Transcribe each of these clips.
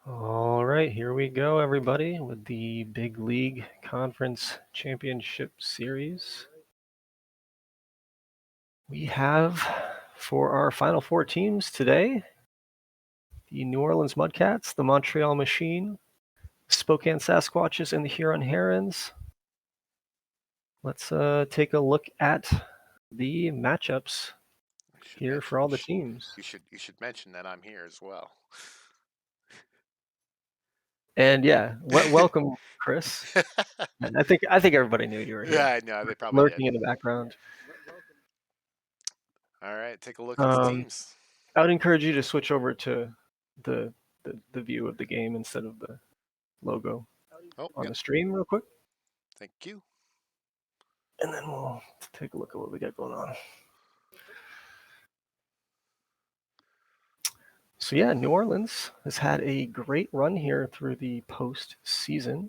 All right, here we go, everybody, with the Big League Conference Championship Series. We have, for our final four teams today, the New Orleans Mudcats, the Montreal Machine, Spokane Sasquatches, and the Huron Herons. Let's take a look at the matchups here for all the teams. You should mention that I'm here as well. And yeah, welcome, Chris. And I think everybody knew you were Yeah, here, I know they probably did. lurking in the background. All right, take a look at the Um, teams. I would encourage you to switch over to the the view of the game instead of the logo Oh, on yep. the stream real quick, Thank you. and then we'll take a look at what we got going on. So yeah, New Orleans has had a great run here through the postseason,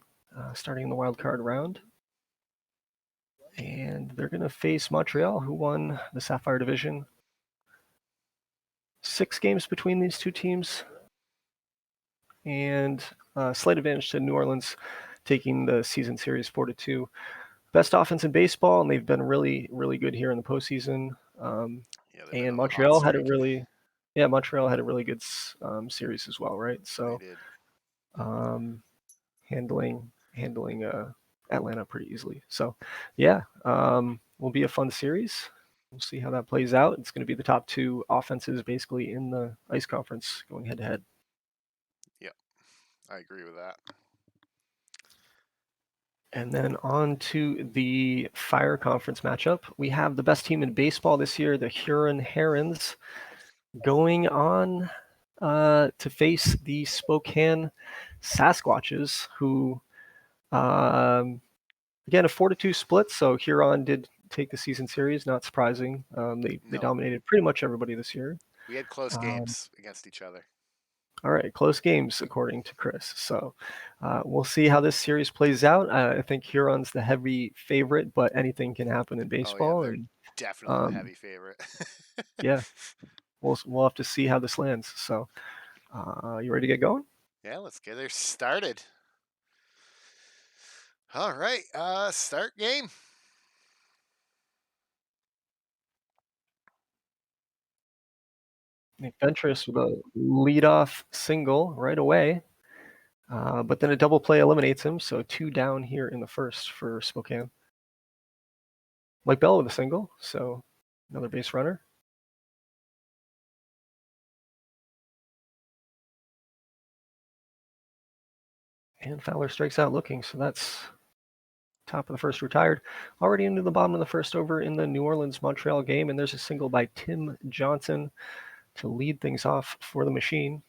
starting in the wild card round, and they're going to face Montreal, who won the Sapphire Division. 6 games between these two teams, and slight advantage to New Orleans, taking the season series 4-2. Best offense in baseball, and they've been really, really good here in the postseason. Yeah, they've been And on a hot Montreal had a streak. really, good series as well, right? They So did. um, handling Atlanta pretty easily. So yeah, will be a fun series. We'll see how that plays out. It's going to be the top two offenses basically in the Ice Conference going head to head. Yep, I agree with that. And then on to the Fire Conference matchup. We have the best team in baseball this year, the Huron Herons, going on to face the Spokane Sasquatches, who, again, a 4-2 split. So Huron did take the season series, not surprising. They No, dominated pretty much everybody this year. we had close Um, games against each other. all right, close games according to Chris. So we'll see how this series plays out. I think Huron's the heavy favorite, but anything can happen in Oh yeah, baseball, they're and definitely the um, heavy favorite. yeah, we'll have to see how this lands. So you ready to get going? Yeah, let's get her started. All right, start game. Nick Ventris with a leadoff single right away, but then a double play eliminates him, so 2 down here in the first for Spokane. Mike Bell with a single, so another base runner. And Fowler strikes out looking, so that's top of the first retired. Already into the bottom of the first over in the New Orleans-Montreal game, and there's a single by Tim Johnson to lead things off for the Machine.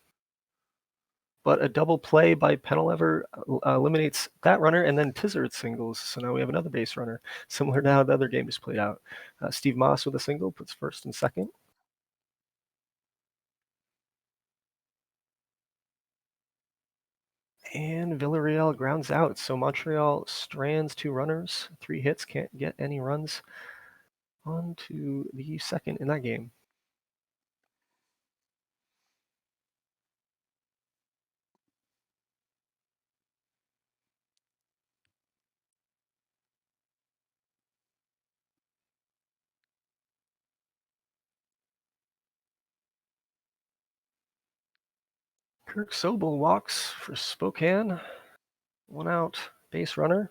But a double play by Penelever eliminates that runner, and then Tizard singles. So now we have another base runner, similar to how the other game is played out. Steve Moss with a single puts first and second. And Villarreal grounds out. So Montreal strands 2 runners, 3 hits, can't get any runs on to the second in that game. Kirk Sobel walks for Spokane. 1 out, base runner.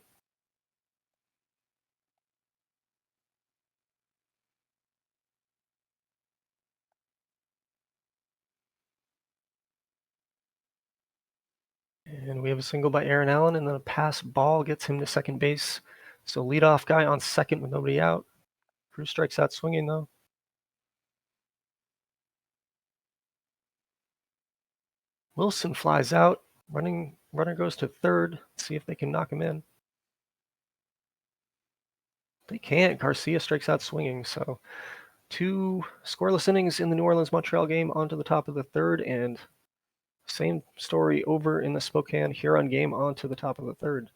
And we have a single by Aaron Allen, and then a pass ball gets him to second base. So leadoff guy on second with nobody out. Cruz strikes out swinging, though. Wilson flies out. Runner goes to third. See if they can knock him in. They can't. Garcia strikes out swinging. So 2 scoreless innings in the New Orleans Montreal game onto the top of the third, and same story over in the Spokane Huron game onto the top of the third.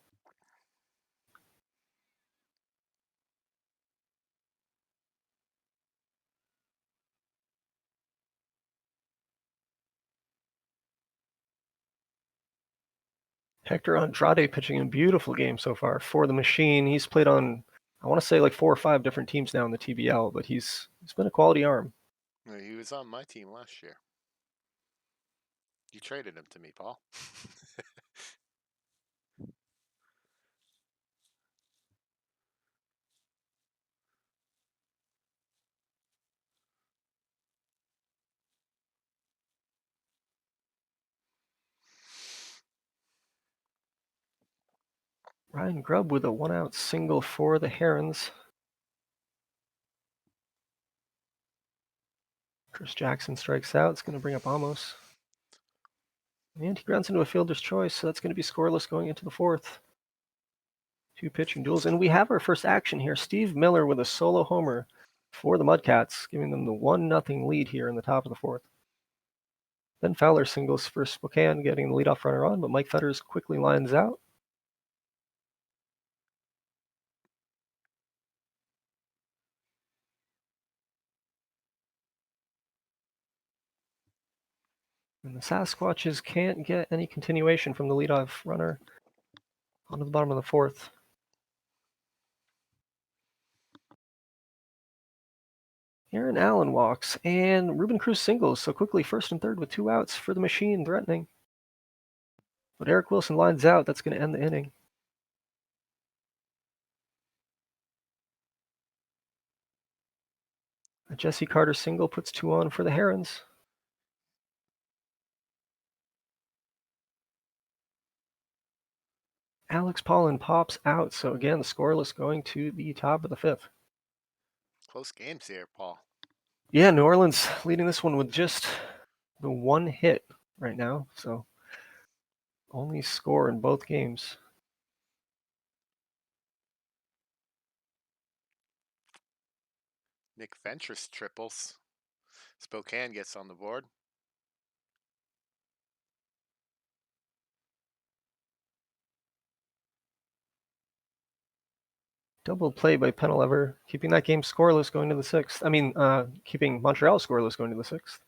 Hector Andrade pitching a beautiful game so far for the Machine. He's played on, I want to say, like 4 or 5 different teams now in the TBL, but he's been a quality arm. He was on my team last year. You traded him to me, Paul. Ryan Grubb with a 1-out single for the Herons. Chris Jackson strikes out. It's going to bring up Amos. And he grounds into a fielder's choice, so that's going to be scoreless going into the 4th. 2 pitching duels. And we have our first action here. Steve Miller with a solo homer for the Mudcats, giving them the 1-0 lead here in the top of the 4th. Ben Fowler singles for Spokane, getting the leadoff runner on, but Mike Fetters quickly lines out. And the Sasquatches can't get any continuation from the leadoff runner onto the bottom of the 4th. Aaron Allen walks, and Ruben Cruz singles, so quickly 1st and 3rd with 2 outs for the Machine, threatening. But Eric Wilson lines out. That's going to end the inning. A Jesse Carter single puts 2 on for the Herons. Alex Paulin pops out, so again, scoreless going to the top of the 5th. Close games here, Paul. Yeah, New Orleans leading this one with just the 1 hit right now, so only score in both games. Nick Ventris triples. Spokane gets on the board. Double play by Penelever, keeping that game scoreless going to the 6th. I mean, keeping Montreal scoreless going to the 6th.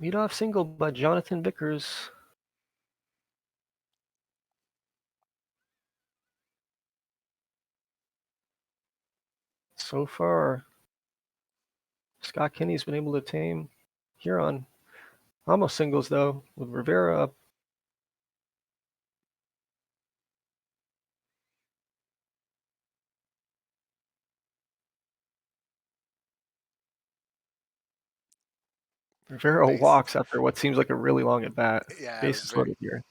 Leadoff single by Jonathan Vickers. So far, Scott Kinney's been able to tame Huron. Almost singles, though, with Rivera up. Rivera walks after what seems like a really long at bat. Yeah, Bases loaded here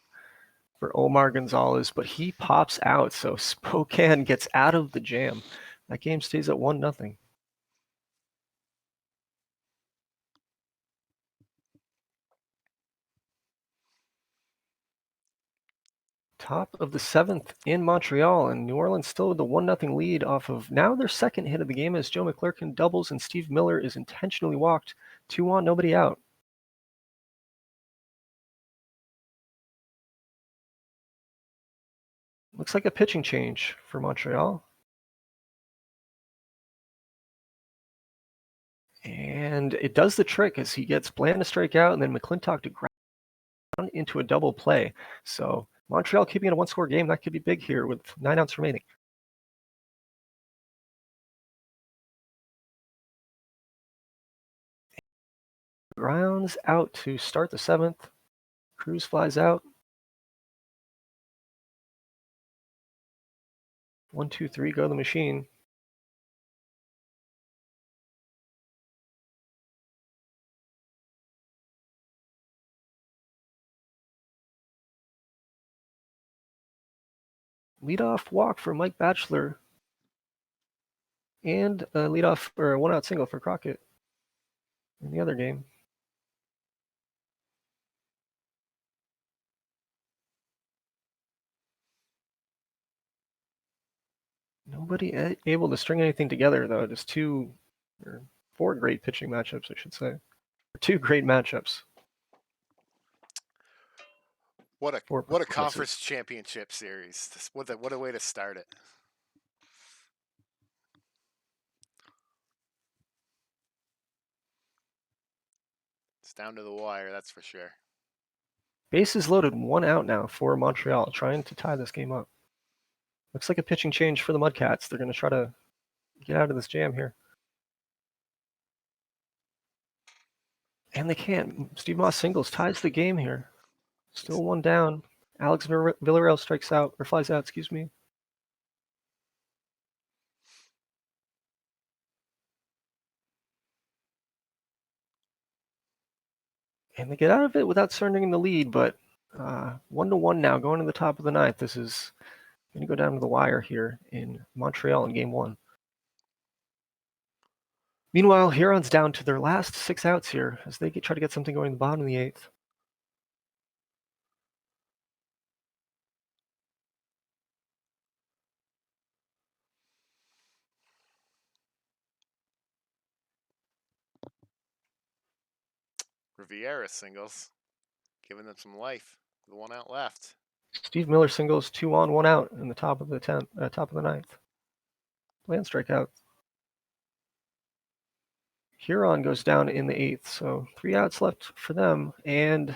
for Omar Gonzalez, but he pops out, so Spokane gets out of the jam. That game stays at 1-0. Top of the 7th in Montreal, and New Orleans still with the 1-0 lead off of now their second hit of the game as Joe McClurkin doubles and Steve Miller is intentionally walked. 2 on, nobody out. Looks like a pitching change for Montreal. And it does the trick as he gets Bland to strike out and then McClintock to ground into a double play. So Montreal keeping it a 1-score game. That could be big here with 9 outs remaining. Grounds out to start the 7th. Cruz flies out. 1, 2, 3, go the Machine. Leadoff walk for Mike Batchelor. And a leadoff or a 1-out single for Crockett in the other game. Nobody able to string anything together, though. Just 2 or 4 great pitching matchups, I should say. 2 great matchups. What a conference championship series. What a way to start it. It's down to the wire, that's for sure. Bases loaded, 1 out now for Montreal, trying to tie this game up. Looks like a pitching change for the Mudcats. They're going to try to get out of this jam here. And they can't. Steve Moss singles, ties the game here. Still 1 down. Alex Villarreal strikes out, or flies out, excuse me. And they get out of it without surrendering the lead, but 1-1 now, going to the top of the ninth. This is going to go down to the wire here in Montreal in game 1. Meanwhile, Huron's down to their last 6 outs here as they try to get something going in the bottom of the 8th. Riviera singles, giving them some life. The 1 out left. Steve Miller singles, 2 on, 1 out in the top of the top of the ninth. Land strikeout. Huron goes down in the 8th, so 3 outs left for them, and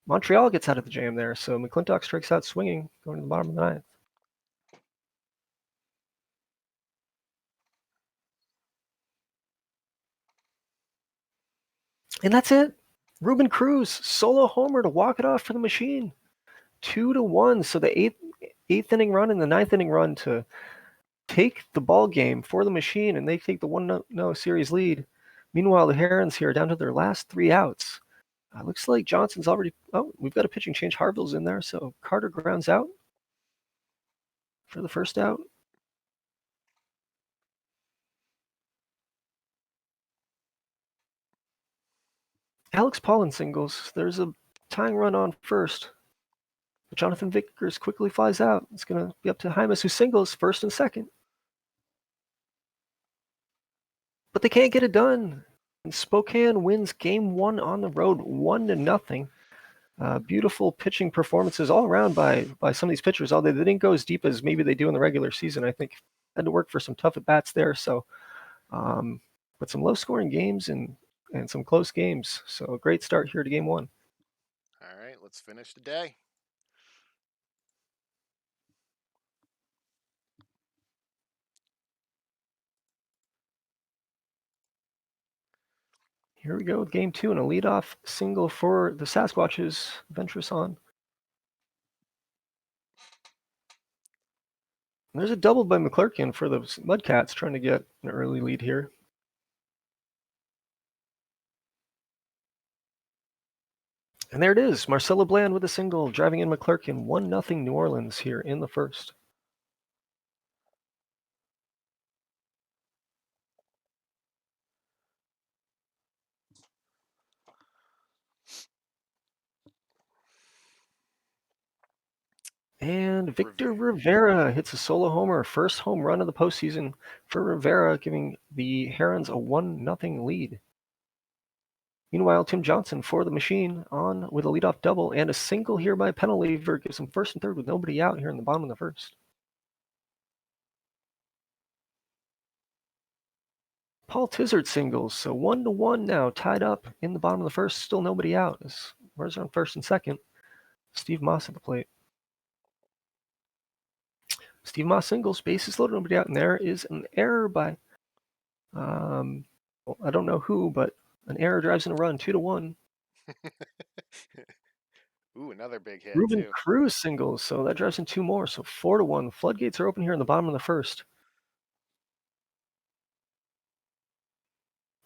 Montreal gets out of the jam there. So McClintock strikes out swinging, going to the bottom of the ninth. And that's it. Ruben Cruz, solo homer to walk it off for the Machine. 2-1. So the eighth inning run and the ninth inning run to take the ball game for the Machine, and they take the 1-0 series lead. Meanwhile, the Herons here are down to their last 3 outs. Looks like Johnson's already. Oh, we've got a pitching change. Harville's in there, so Carter grounds out for the first out. Alex Paulin singles. There's a tying run on first. But Jonathan Vickers quickly flies out. It's going to be up to Jaimes, who singles first and second. But they can't get it done. And Spokane wins game 1 on the road, 1-0. Beautiful pitching performances all around by some of these pitchers. Although they didn't go as deep as maybe they do in the regular season. I think had to work for some tough at bats there. So, but some low scoring games and some close games. So a great start here to game 1. All right, let's finish the day. Here we go with game 2 and a leadoff single for the Sasquatches. Ventress. There's a double by McClurkin for the Mudcats trying to get an early lead here. And there it is. Marcelo Bland with a single, driving in McClurkin. 1-0 New Orleans here in the first. And Victor Rivera hits a solo homer. First home run of the postseason for Rivera, giving the Herons a 1-0 lead. Meanwhile, Tim Johnson for the Machine on with a leadoff double and a single here by Penaliever gives them first and third with nobody out here in the bottom of the first. Paul Tizard singles, so 1-1 now, tied up in the bottom of the first. Still nobody out. Where's on first and second? Steve Moss at the plate. Steve Moss singles, bases loaded, nobody out, and there is an error by, well, I don't know who, but an error drives in a run, 2-1. Ooh, another big hit, Ruben too. Cruz singles, so that drives in 2 more, so 4-1. Floodgates are open here in the bottom of the first.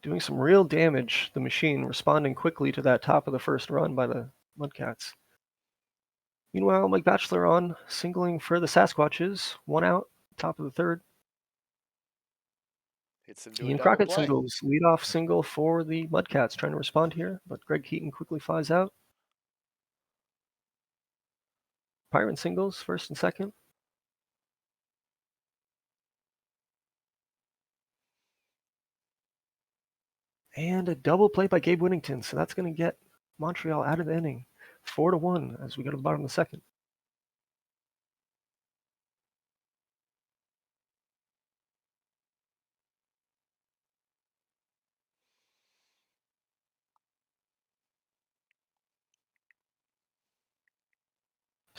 Doing some real damage, the Machine responding quickly to that top of the first run by the Mudcats. Meanwhile, Mike Batchelor on, singling for the Sasquatches. 1 out, top of the third. Ian Crockett singles, leadoff single for the Mudcats, trying to respond here, but Greg Keaton quickly flies out. Pirate singles, first and second. And a double play by Gabe Whittington, so that's going to get Montreal out of the inning. 4-1 as we go to the bottom of the second.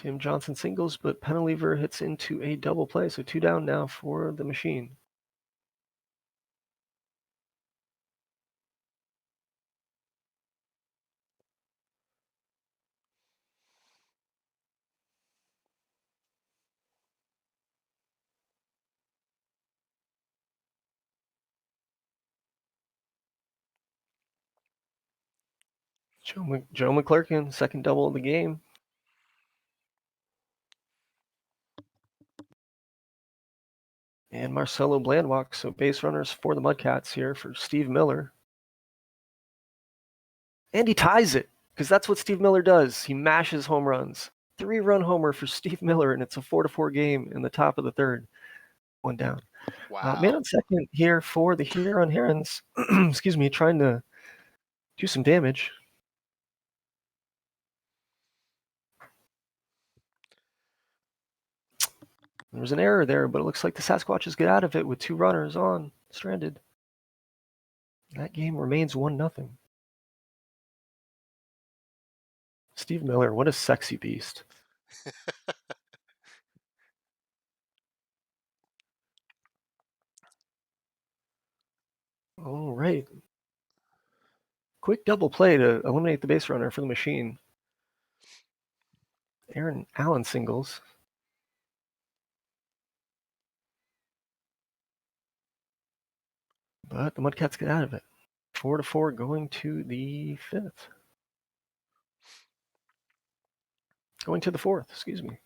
Tim Johnson singles, but Penelever hits into a double play, so 2 down now for the machine. Joe McClurkin, second double of the game. And Marcelo Blandwalk, so base runners for the Mudcats here for Steve Miller. And he ties it, because that's what Steve Miller does. He mashes home runs. 3-run homer for Steve Miller, and it's a 4-4 game in the top of the third. 1 down. Wow. Man on second here for the Huron Herons. Excuse me, trying to do some damage. There was an error there, but it looks like the Sasquatches get out of it with 2 runners on, stranded. That game remains 1-0. Steve Miller, what a sexy beast. All right. Quick double play to eliminate the base runner for the machine. Aaron Allen singles. But the Mudcats get out of it. 4-4 going to the 5th. Going to the 4th, excuse me.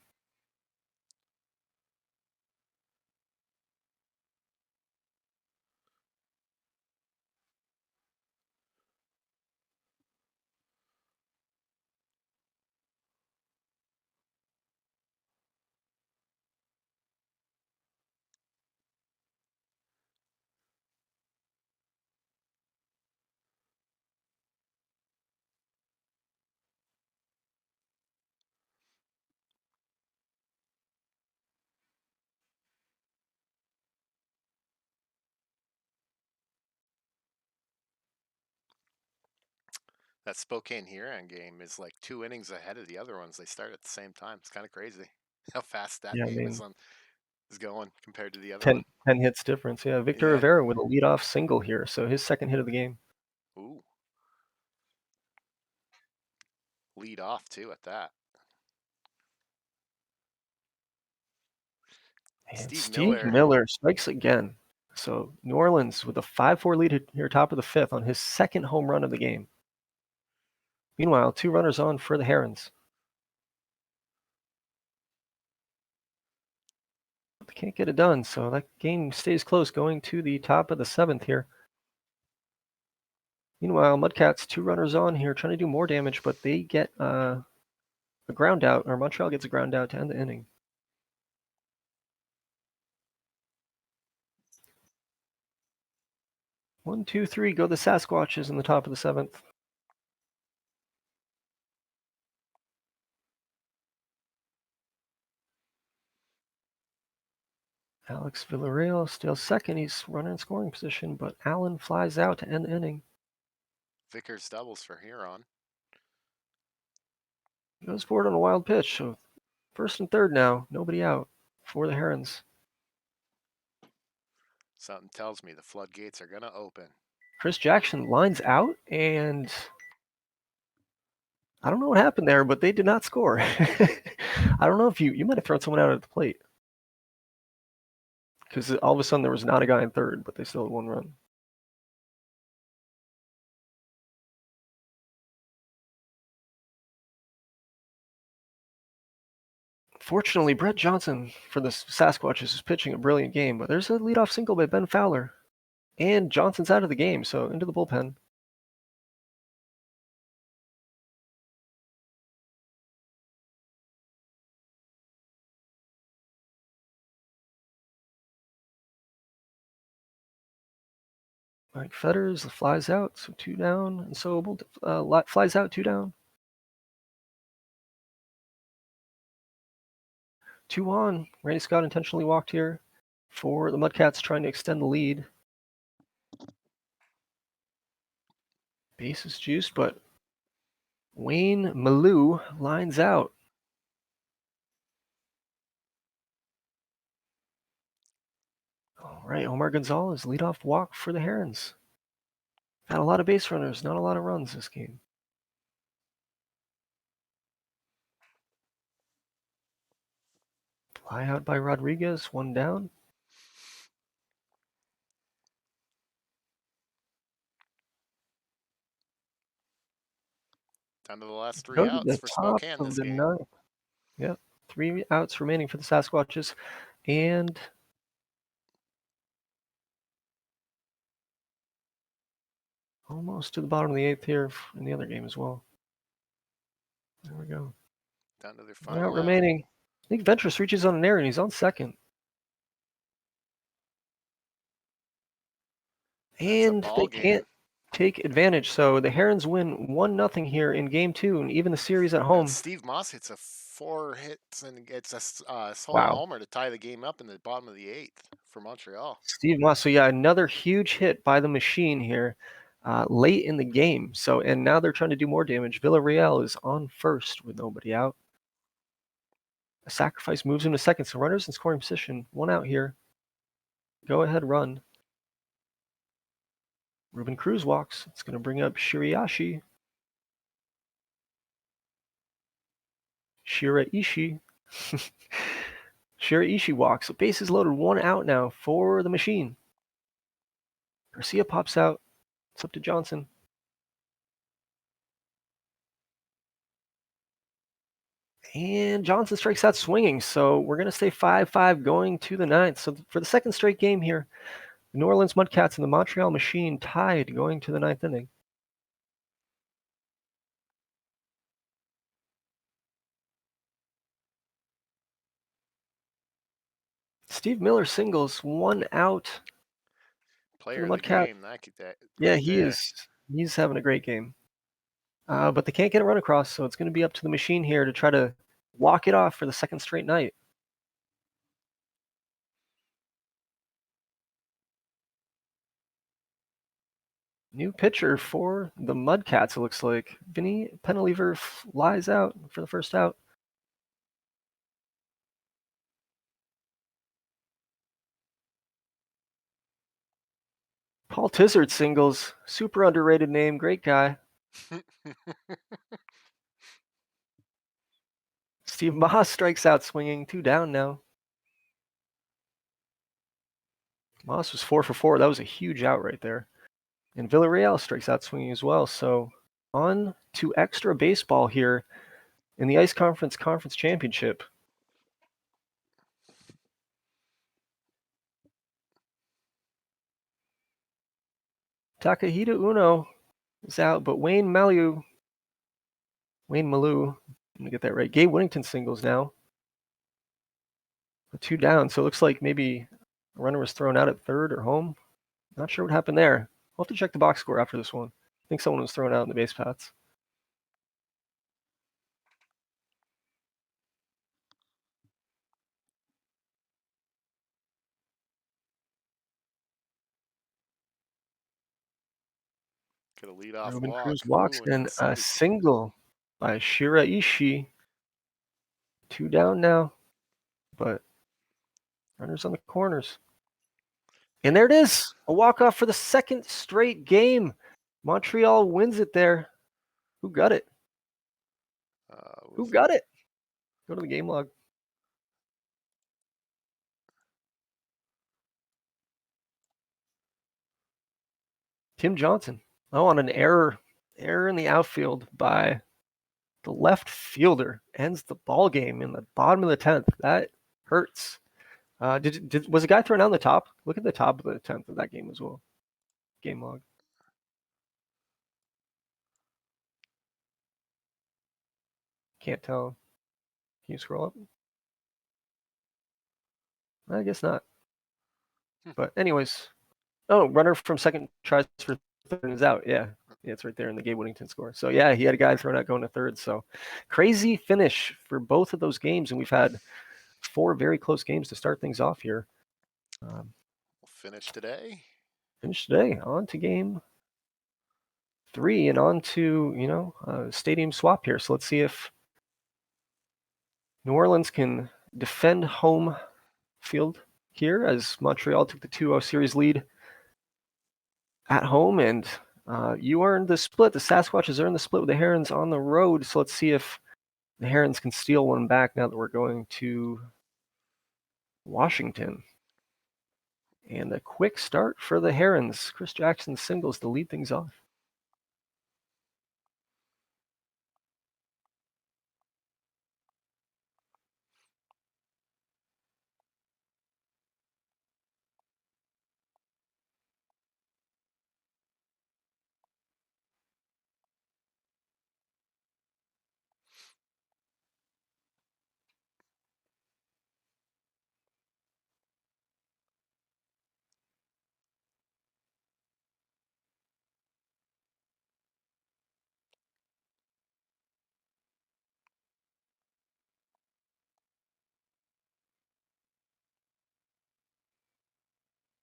That Spokane Huron game is like 2 innings ahead of the other ones. They start at the same time. It's kind of crazy how fast that game is going compared to the other 10 one. hits difference. Yeah, Victor Yeah. Rivera with a leadoff single here, so his second hit of the game. Ooh. Lead off too at that. And Steve Miller strikes again. So New Orleans with a 5-4 lead here, top of the 5th on his second home run of the game. Meanwhile, 2 runners on for the Herons. They can't get it done, so that game stays close going to the top of the 7th here. Meanwhile, Mudcats 2 runners on here trying to do more damage, but they get a ground out, or Montreal gets a ground out to end the inning. 1, 2, 3 go the Sasquatches in the top of the 7th. Alex Villarreal still second. He's running in scoring position, but Allen flies out to end the inning. Vickers doubles for Huron. Goes forward on a wild pitch. So first and third now, nobody out for the Herons. Something tells me the floodgates are going to open. Chris Jackson lines out, and I don't know what happened there, but they did not score. I don't know if you might have thrown someone out at the plate. Because all of a sudden there was not a guy in third, but they still had 1 run. Fortunately, Brett Johnson for the Sasquatches is pitching a brilliant game, but there's a leadoff single by Ben Fowler. And Johnson's out of the game, so into the bullpen. Mike Fetters flies out, so 2 down, and Sobel flies out 2 down. 2 on. Randy Scott intentionally walked here for the Mudcats trying to extend the lead. Base is juiced, but Wayne Malou lines out. right, Omar Gonzalez, leadoff walk for the Herons. Had a lot of base runners, not a lot of runs this game. Fly out by Rodriguez, 1 down. Down to the last 3 Go to outs the for top Spokane of this the game. 9th. Yep, 3 outs remaining for the Sasquatches, and almost to the bottom of the 8th here in the other game as well. There we go. Down to their 1 final out out. remaining. I think Ventress reaches on an error, and he's on second. And they can't take advantage. So the Herons win 1-0 here in game 2, and even the series at home. And Steve Moss hits a 4 hits and gets a solo homer to tie the game up in the bottom of the 8th for Montreal. Steve Moss. So yeah, another huge hit by the machine here late in the game. So, and now they're trying to do more damage. Villarreal is on first with nobody out. A sacrifice moves him to second. So runners in scoring position. 1 out here. Go ahead, run. Ruben Cruz walks. It's going to bring up Shiraishi. Shiraishi walks. So base is loaded. 1 out now for the machine. Garcia pops out. It's up to Johnson. And Johnson strikes out swinging. So we're going to stay 5-5 going to the 9th. So for the second straight game here, the New Orleans Mudcats and the Montreal Machine tied going to the 9th inning. Steve Miller singles, 1 out. Player of the game. Yeah, he is. He's having a great game. But they can't get a run across, so it's going to be up to the machine here to try to walk it off for the second straight night. New pitcher for the Mudcats, it looks like. Vinny Penelever flies out for the first out. Paul Tizard singles. Super underrated name. Great guy. Steve Moss strikes out swinging. 2 down now. Moss was 4 for 4. That was a huge out right there. And Villarreal strikes out swinging as well. So on to extra baseball here in the Ice Conference Championship. Takahita Uno is out, but Wayne Malou, I'm going to get that right. Gabe Whittington singles now. 2 down, so it looks like maybe a runner was thrown out at third or home. Not sure what happened there. We'll have to check the box score after this one. I think someone was thrown out in the base paths. Get a leadoff Ruben walk. Cruz walks and a single by Shiraishi. 2 down now, but runners on the corners. And there it is, a walk-off for the second straight game. Montreal wins it there. Who got it? Who got it? Go to the game log. Tim Johnson. Oh, on an error in the outfield by the left fielder. Ends the ball game in the bottom of the 10th. That hurts. Was a guy thrown out on the top? Look at the top of the 10th of that game as well. Game log. Can't tell. Can you scroll up? I guess not. But anyways. Oh, runner from second tries for third is out. Yeah, it's right there in the Gabe Whittington score. So yeah, he had a guy thrown out going to third. So crazy finish for both of those games, and we've had 4 very close games to start things off here. We'll finish today. On to game 3 and on to stadium swap here. So let's see if New Orleans can defend home field here as Montreal took the 2-0 series lead at home, and you earned the split. The Sasquatches earned the split with the Herons on the road, so let's see if the Herons can steal one back now that we're going to Washington. And a quick start for the Herons. Chris Jackson singles to lead things off.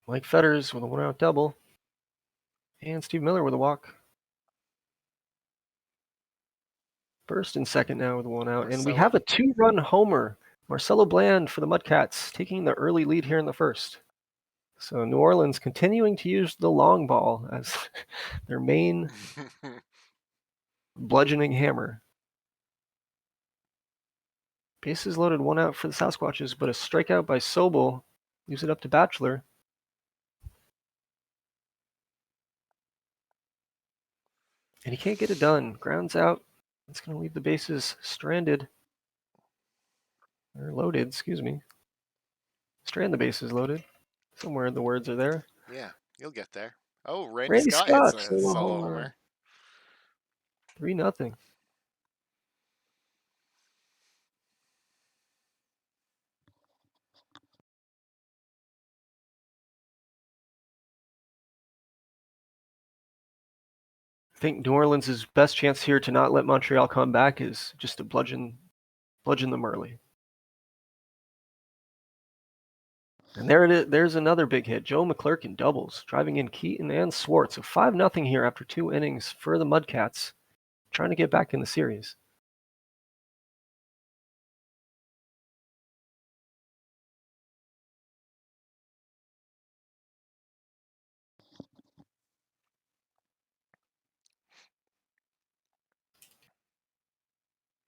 Mike Fetters with a 1-out double. And Steve Miller with a walk. First and second now with 1 out. And we have a 2-run homer. Marcelo Bland for the Mudcats taking the early lead here in the first. So New Orleans continuing to use the long ball as their main bludgeoning hammer. Bases loaded, 1 out for the Sasquatches, but a strikeout by Sobel leaves it up to Batchelor. And he can't get it done. Grounds out. It's going to leave the bases stranded. Or loaded, excuse me. Strand the bases loaded. Somewhere the words are there. Yeah, you'll get there. Oh, Randy Scott hits a solo homer. 3-0. I think New Orleans' best chance here to not let Montreal come back is just to bludgeon them early. And there it is. There's another big hit. Joe McClurkin doubles, driving in Keaton and Swartz. So 5-0 here after 2 innings for the Mudcats, trying to get back in the series.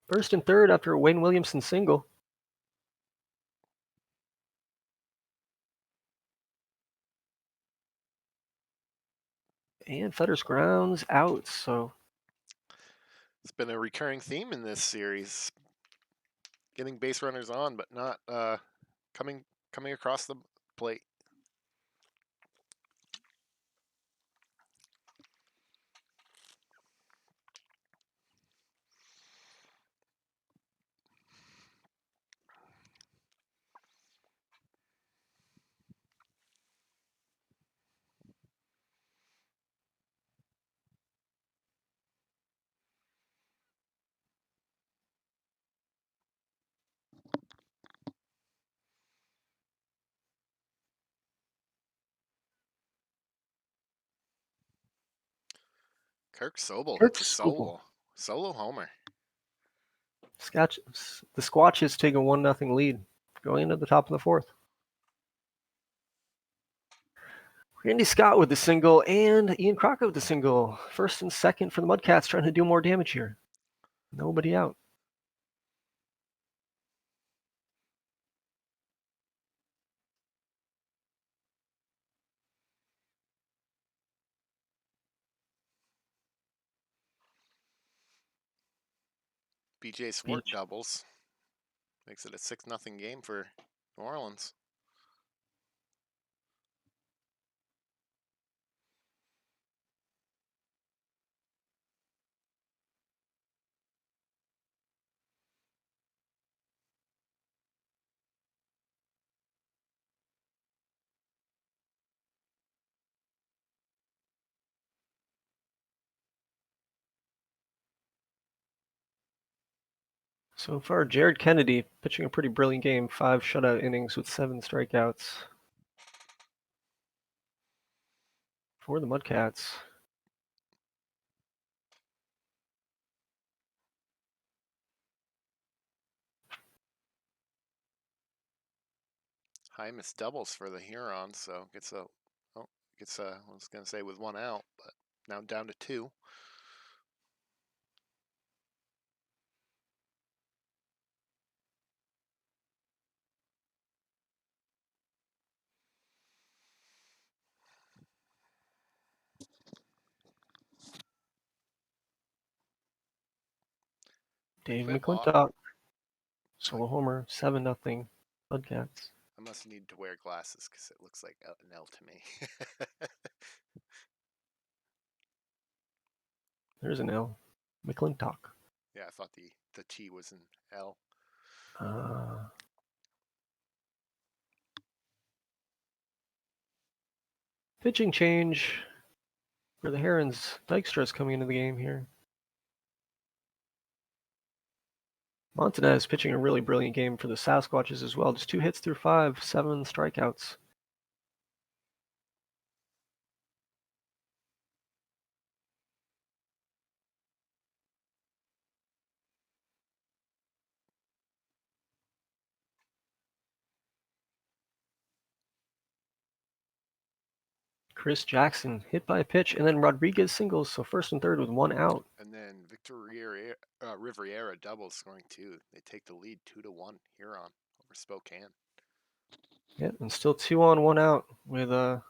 First and third after a Wayne Williamson single. And Fetters grounds out, so it's been a recurring theme in this series. Getting base runners on, but not coming across the plate. Kirk Sobel hits a solo homer. The Squatches take a 1-0 lead going into the top of the fourth. Randy Scott with the single and Ian Crockett with the single. First and second for the Mudcats, trying to do more damage here. Nobody out. BJ Swart doubles. Makes it a 6-0 game for New Orleans. So far, Jared Kennedy pitching a pretty brilliant game. 5 shutout innings with 7 strikeouts for the Mudcats. Hymas doubles for the Hurons, so gets a, oh, gets a, I was going to say with one out, but now down to two. Dave Whitlock. McClintock, solo homer, 7-0 Mudcats. I must need to wear glasses because it looks like an L to me. There's an L. McClintock. Yeah, I thought the T was an L. Pitching change for the Herons. Dykstra's coming into the game here. Montanez pitching a really brilliant game for the Sasquatches as well. Just 2 hits through 5, 7 strikeouts. Chris Jackson hit by a pitch, and then Rodriguez singles, so first and third with 1 out. And then Victor Riviera doubles, scoring 2. They take the lead 2-1 Huron over Spokane. Yeah, and still 2 on, 1 out with the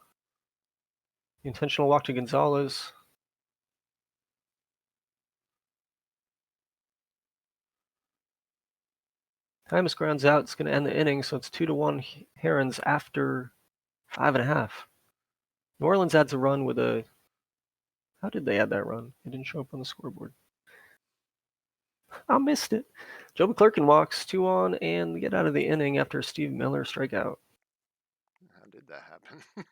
intentional walk to Gonzalez. Hymas grounds out. It's going to end the inning, so it's 2-1 Herons after 5.5. New Orleans adds a run with a. How did they add that run? It didn't show up on the scoreboard. I missed it. Joe McClurkin walks 2 on and get out of the inning after Steve Miller strikeout. How did that happen?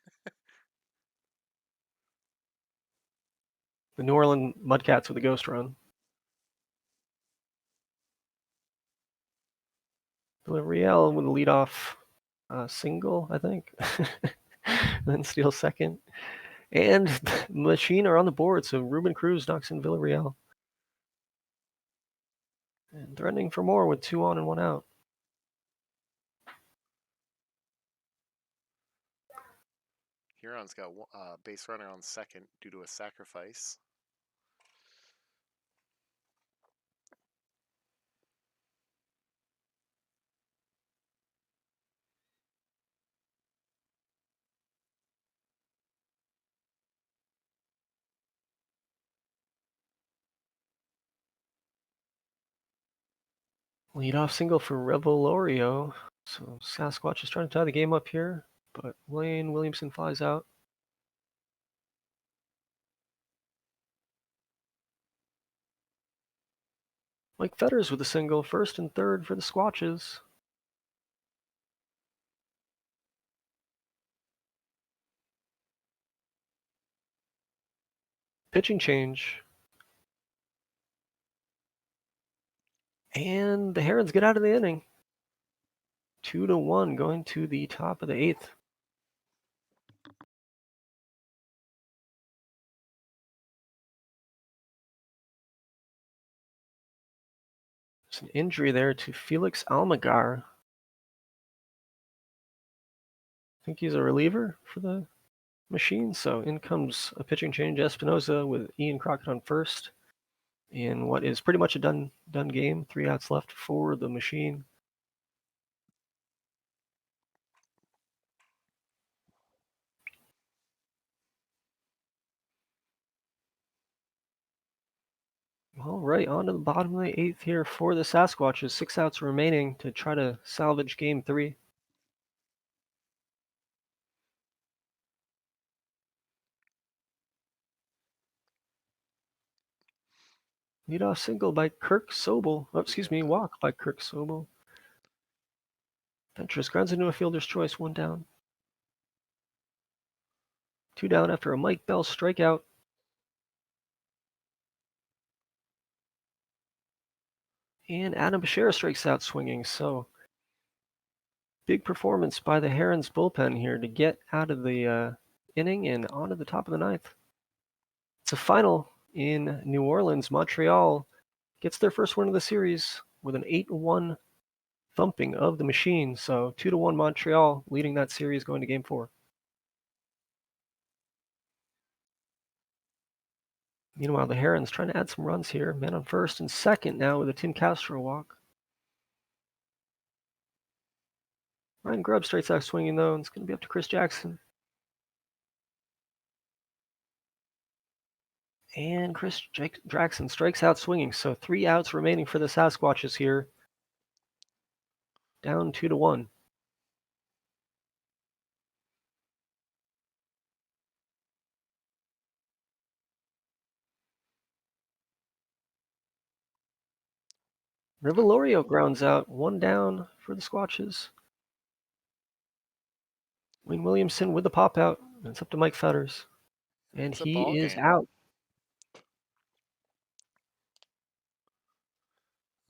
The New Orleans Mudcats with a ghost run. Villarreal with a leadoff single, I think. Then steals second. And Machine are on the board, so Ruben Cruz knocks in Villarreal. And threatening for more with 2 on and 1 out. Huron's got a base runner on second due to a sacrifice. Leadoff single for Revelorio. So Sasquatch is trying to tie the game up here, but Wayne Williamson flies out. Mike Fetters with a single, first and third for the Squatches. Pitching change. And the Herons get out of the inning. 2-1 going to the top of the 8th. There's an injury there to Felix Almagar. I think he's a reliever for the Machine. So in comes a pitching change. Espinoza with Ian Crockett on first. In what is pretty much a done game. 3 outs left for the Machine. All right, on to the bottom of the 8th here for the Sasquatches. 6 outs remaining to try to salvage game 3. Leadoff single by Kirk Sobel. Oh, excuse me, walk by Kirk Sobel. Ventress grounds into a fielder's choice, 1 down. 2 down after a Mike Bell strikeout. And Adam Bashir strikes out swinging, so big performance by the Herons bullpen here to get out of the inning and onto the top of the 9th. It's a final in New Orleans. Montreal gets their first win of the series with an 8-1 thumping of the Machine. So 2-1 Montreal leading that series going to Game 4. Meanwhile, the Herons trying to add some runs here. Man on first and second now with a Tim Castro walk. Ryan Grubb straight out swinging though, and it's going to be up to Chris Jackson. And Chris Jackson strikes out swinging, so 3 outs remaining for the Sasquatches here. Down 2-1. Rivalorio grounds out, 1 down for the Squatches. Wayne Williamson with the pop out. It's up to Mike Fetters. And It's a he ball is game. out.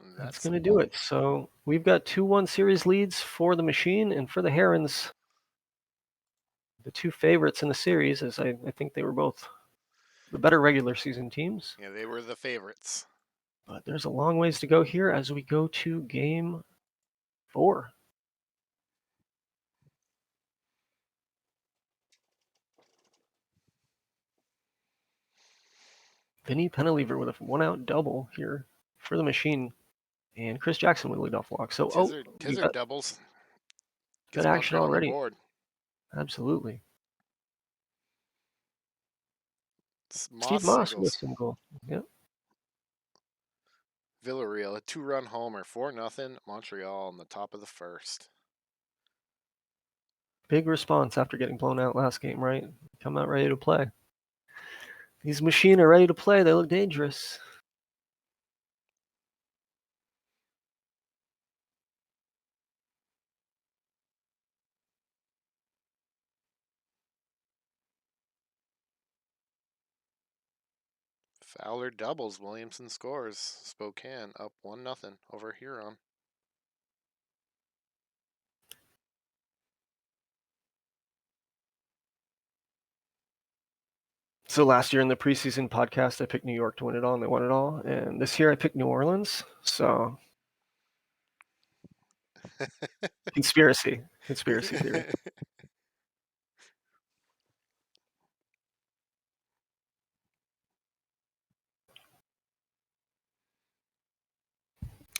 And That's going to do it. So we've got 2-1 series leads for the Machine, and for the Herons, the 2 favorites in the series, as I think they were both the better regular season teams. Yeah, they were the favorites. But there's a long ways to go here as we go to Game 4. Vinny Penelever with a 1-out double here for the Machine, and Chris Jackson with a leadoff walk. So, Tizzard doubles. Good Gets action Montreal on the already. board. Absolutely. Moss Steve Moss singles. with a single. Yep. Villarreal, a 2-run homer, 4-0 Montreal on the top of the first. Big response after getting blown out last game, right? Come out ready to play. These Machine are ready to play. They look dangerous. Fowler doubles. Williamson scores. Spokane up 1-0 over Huron. So last year in the preseason podcast, I picked New York to win it all, and they won it all. And this year I picked New Orleans. So conspiracy theory.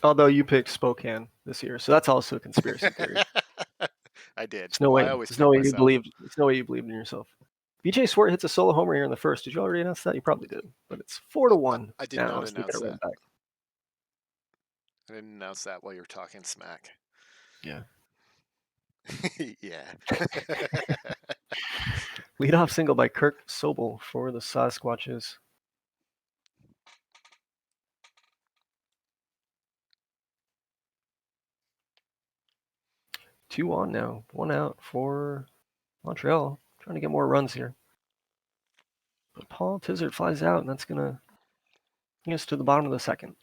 Although you picked Spokane this year, so that's also a conspiracy theory. I did. There's no Well, way. I always There's pick no way you myself. believed. There's no way you believed in yourself. BJ Swart hits a solo homer here in the first. Did you already announce that? You probably did, but it's 4-1. I did now, not so we announce gotta run that. back. I didn't announce that while you were talking smack. Yeah. Yeah. Leadoff single by Kirk Sobel for the Sasquatches. Two on now. 1 out for Montreal. Trying to get more runs here. But Paul Tizzard flies out, and that's going to bring us to the bottom of the second.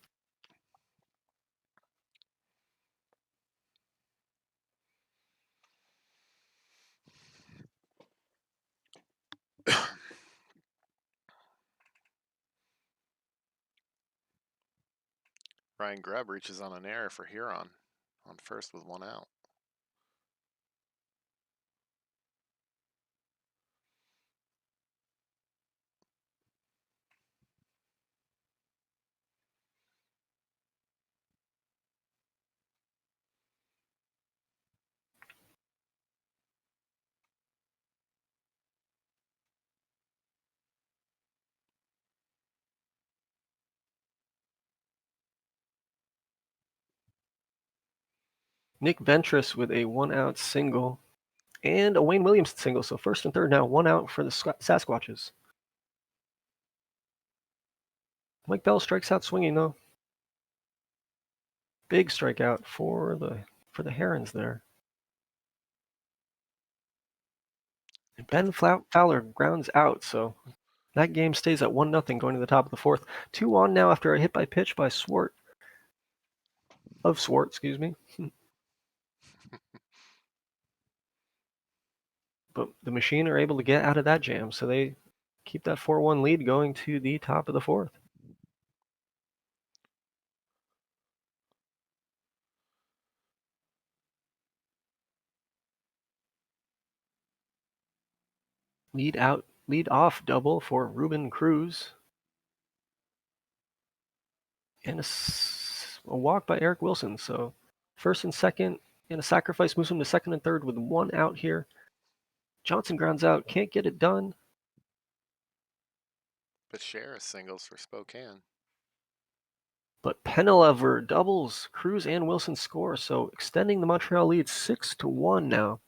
Ryan Grubb reaches on an error for Huron on first with 1 out. Nick Ventris with a 1-out single and a Wayne Williamson single. So first and third now, 1 out for the Sasquatches. Mike Bell strikes out swinging though. Big strikeout for the Herons there. And Ben Fowler grounds out, so that game stays at 1-0 going to the top of the fourth. 2 on now after a hit by pitch by Swart. Excuse me. But the Machine are able to get out of that jam, so they keep that 4-1 lead going to the top of the fourth. Lead off double for Ruben Cruz. And a walk by Eric Wilson. So first and second, and a sacrifice moves him to second and third with 1 out here. Johnson grounds out, can't get it done. Bechara singles for Spokane. But Penelever doubles. Cruz and Wilson score, so extending the Montreal lead 6-1 now.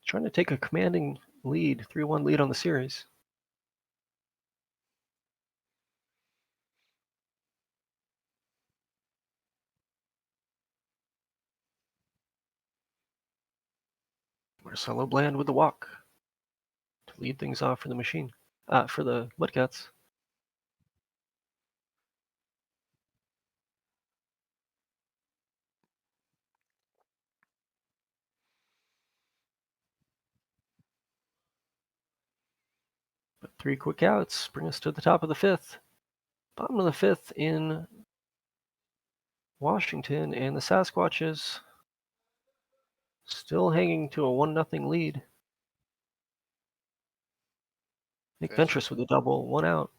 Trying to take a commanding lead, 3-1 lead on the series. Marcelo Bland with the walk to lead things off for the machine, for the Mudcats. But 3 quick outs bring us to the top of the 5th. Bottom of the 5th in Washington, and the Sasquatches still hanging to a 1-0 lead. Nick Ventris with a double, 1 out.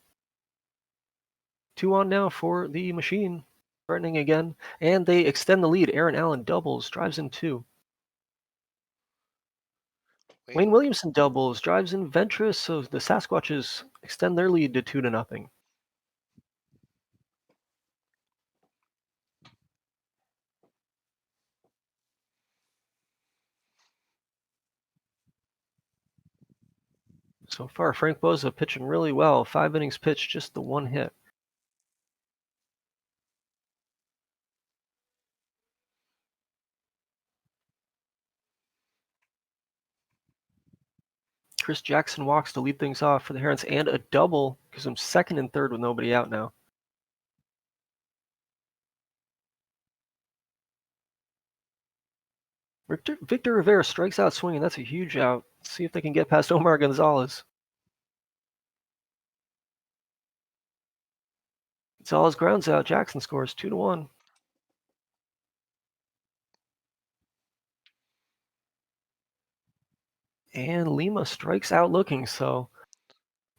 2 on now for the machine, threatening again, and they extend the lead. Aaron Allen doubles, drives in 2. Wayne Williamson doubles, drives in Ventris, so the Sasquatches extend their lead to 2-0. So far, Frank Boza pitching really well. 5 innings pitched, just the 1 hit. Chris Jackson walks to lead things off for the Herons, and a double gives them second and third with nobody out now. Victor Rivera strikes out swinging. That's a huge out. Let's see if they can get past Omar Gonzalez. Gonzalez grounds out. Jackson scores 2-1. And Lima strikes out looking, so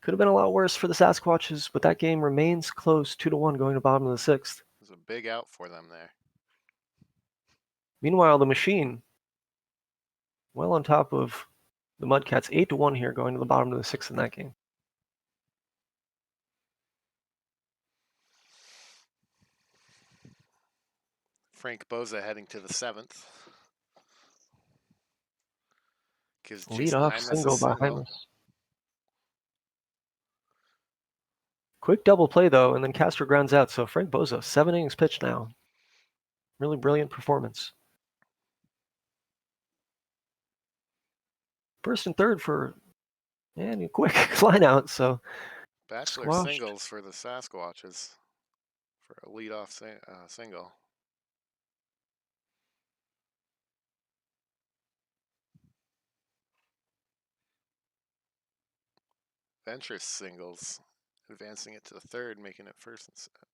could have been a lot worse for the Sasquatches, but that game remains close, 2-1 going to bottom of the 6th. It was a big out for them there. Meanwhile, the machine, well on top of the Mudcats, 8-1 here going to the bottom of the 6th in that game. Frank Boza heading to the 7th. Gives Lead Jason off Hymas single a by single. Hymas. Quick double play though, and then Castro grounds out. So Frank Boza, 7 innings pitched now. Really brilliant performance. First and third for, and a quick line out. So Bachelor squashed. singles for the Sasquatches for a leadoff single. Ventris singles, advancing it to the third, making it first and second.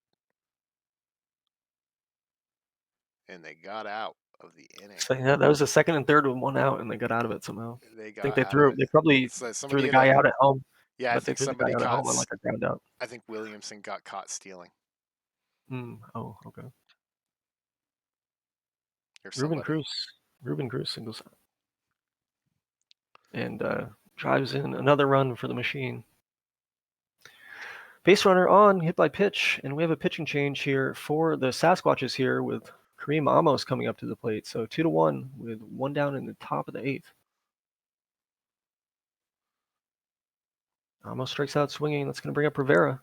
And they got out of the inning. So, yeah, that was the second and third with 1 out, and they got out of it somehow. They I got think they out of it. They probably threw the guy out at home. Yeah, I but they think threw the guy somebody out at home caught. on like a ground out. I think Williamson got caught stealing. Oh, okay. Or Ruben somebody. Cruz singles out. And drives in another run for the machine. Base runner on, hit by pitch, and we have a pitching change here for the Sasquatches here with Kareem Amos coming up to the plate. So 2-1 with 1 down in the top of the 8th. Amos strikes out swinging. That's going to bring up Rivera.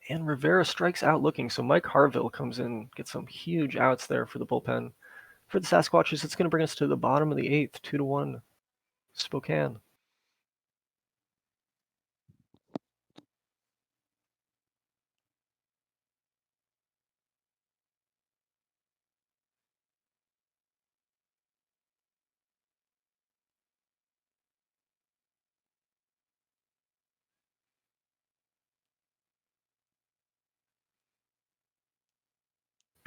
And Rivera strikes out looking. So Mike Harville comes in, gets some huge outs there for the bullpen. For the Sasquatches, it's going to bring us to the bottom of the 8th, 2-1 Spokane.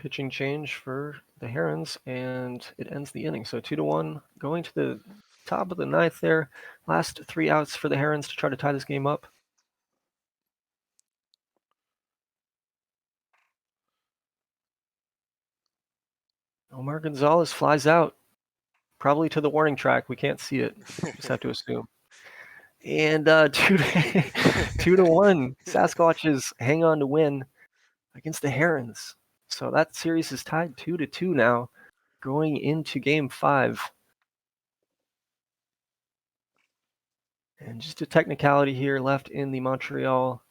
pitching change for the Herons, and it ends the inning. So 2-1, going to the top of the ninth there. Last 3 outs for the Herons to try to tie this game up. Omar Gonzalez flies out, probably to the warning track. We can't see it. Just have to assume. And 2-1, Sasquatches hang on to win against the Herons. So that series is tied 2-2 now, going into Game 5. And just a technicality here left in the Montreal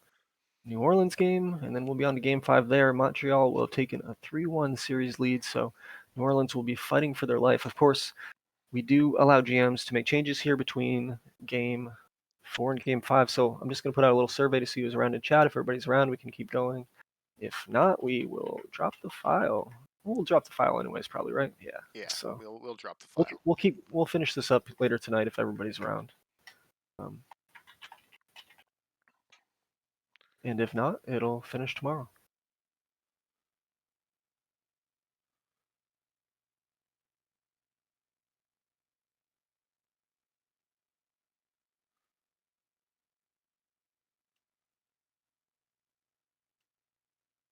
New Orleans game, and then we'll be on to Game 5 there. Montreal will have taken a 3-1 series lead, so New Orleans will be fighting for their life. Of course, we do allow GMs to make changes here between Game 4 and Game 5, so I'm just going to put out a little survey to see who's around in chat. If everybody's around, we can keep going. If not, we will drop the file. We'll drop the file anyways, probably, right? Yeah. Yeah, So we'll drop the file. we'll finish this up later tonight if everybody's around. And if not, it'll finish tomorrow.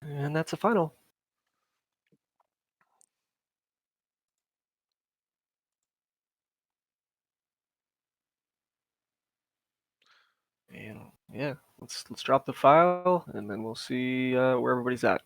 And that's a final. And yeah, let's drop the file, and then we'll see where everybody's at.